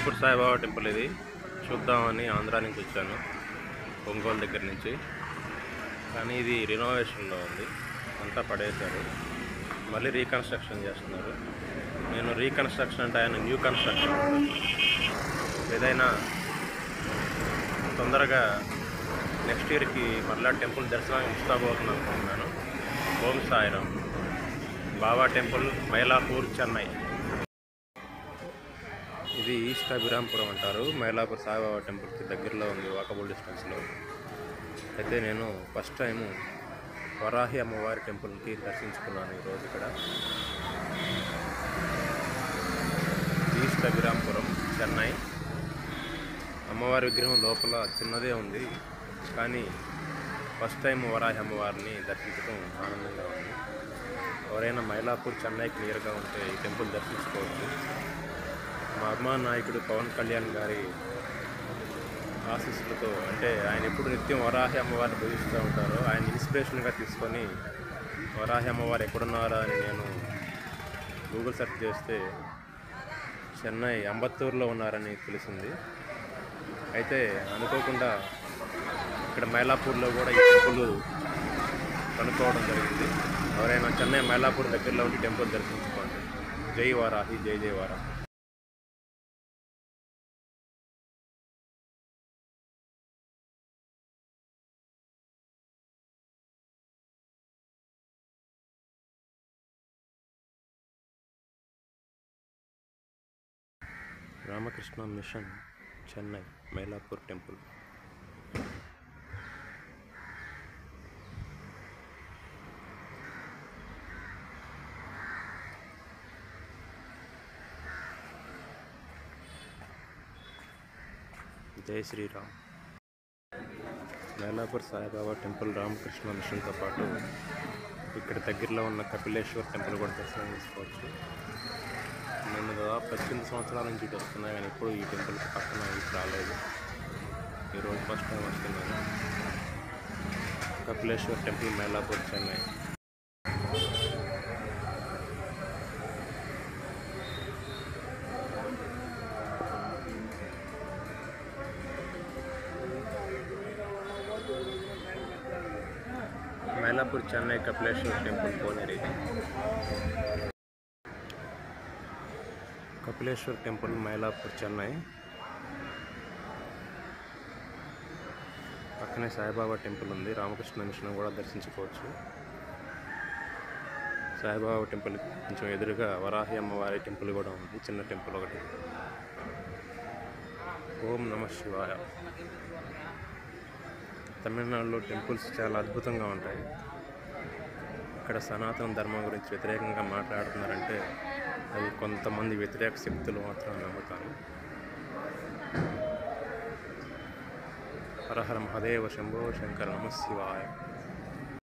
Mylapore Saibaba temple ఇది చూద్దామని ఆంధ్రా నుంచి వచ్చాను, ఒంగోలు దగ్గర నుంచి. కానీ ఇది రినోవేషన్లో ఉంది, అంతా పడేశారు, మళ్ళీ రీకన్స్ట్రక్షన్ చేస్తున్నారు. నేను రీకన్స్ట్రక్షన్ అంటే ఆయన న్యూ కన్స్ట్రక్షన్. ఏదైనా తొందరగా నెక్స్ట్ ఇయర్కి మళ్ళా టెంపుల్ దర్శనానికి ఇస్తాబోతున్నాను అనుకుంటున్నాను. ఓం సాయిరామ్. బాబా టెంపుల్, మైలాపూర్, చెన్నై. ఇది ఈస్ట్ అభిరాంపురం అంటారు. మైలాపూర్ సాయిబాబా టెంపుల్కి దగ్గరలో ఉంది, వాకబుల్ డిస్టెన్స్లో. అయితే నేను ఫస్ట్ టైము వరాహి అమ్మవారి టెంపుల్కి దర్శించుకున్నాను ఈరోజు ఇక్కడ. ఈస్ట్ అభిరాంపురం, చెన్నై. అమ్మవారి విగ్రహం లోపల చిన్నదే ఉంది, కానీ ఫస్ట్ టైం వరాహి అమ్మవారిని దర్శించడం ఆనందంగా ఉంది. ఎవరైనా మైలాపూర్, చెన్నైకి నియర్గా ఉంటే ఈ టెంపుల్ దర్శించుకోవచ్చు. మా అభిమాన నాయకుడు పవన్ కళ్యాణ్ గారి ఆశీస్సులతో, అంటే ఆయన ఎప్పుడు నిత్యం వరాహి అమ్మవారిని పూజిస్తూ ఉంటారో, ఆయన ఇన్స్పిరేషన్గా తీసుకొని వరాహి అమ్మవారు ఎక్కడున్నారా అని నేను గూగుల్ సెర్చ్ చేస్తే చెన్నై అంబత్తూరులో ఉన్నారని తెలిసింది. అయితే అనుకోకుండా ఇక్కడ మైలాపూర్లో కూడా ఈ టెంపుల్ కనుక్కోవడం జరిగింది. ఎవరైనా చెన్నై మైలాపూర్ దగ్గరలో ఉండి టెంపుల్ దర్శించుకోండి. జై వారాహి, జై జై వారాహి. Ramakrishna Mission, Chennai, Mylapore temple. జై శ్రీరామ్. మైలాపూర్ సాయిబాబా టెంపుల్, రామకృష్ణ మిషన్తో పాటు ఇక్కడ దగ్గరలో ఉన్న కపిలేశ్వర్ టెంపుల్ కూడా దర్శనం చేసుకోవచ్చు. నేను దాదాపు 18 సంవత్సరాల నుంచి ఇటు వస్తున్నా, కానీ ఎప్పుడు ఈ టెంపుల్కి పక్కన ఇటు రాలేదు. ఈరోజు ఫస్ట్ టైం వస్తున్నాను. కపిలేశ్వర్ టెంపుల్, మైలాపూర్, చెన్నై. మైలాపూర్, చెన్నై, కపిలేశ్వర్ టెంపుల్ కోనేరు. కపిలేశ్వర్ టెంపుల్, మైలాపూర్, చెన్నై. పక్కనే సాయిబాబా టెంపుల్ ఉంది. రామకృష్ణ మిషన్ కూడా దర్శించుకోవచ్చు. సాయిబాబా టెంపుల్ కొంచెం ఎదురుగా వరాహి అమ్మవారి టెంపుల్ కూడా ఉంది, చిన్న టెంపుల్ ఒకటి. ఓం నమః శివాయ. తమిళనాడులో టెంపుల్స్ చాలా అద్భుతంగా ఉంటాయి. ఇక్కడ సనాతన ధర్మం గురించి వ్యతిరేకంగా మాట్లాడుతున్నారంటే అది కొంతమంది వ్యతిరేక శక్తులు మాత్రం నమ్ముతాను. హర హర మహాదేవ, శంభో శంకర, నమః శివాయ.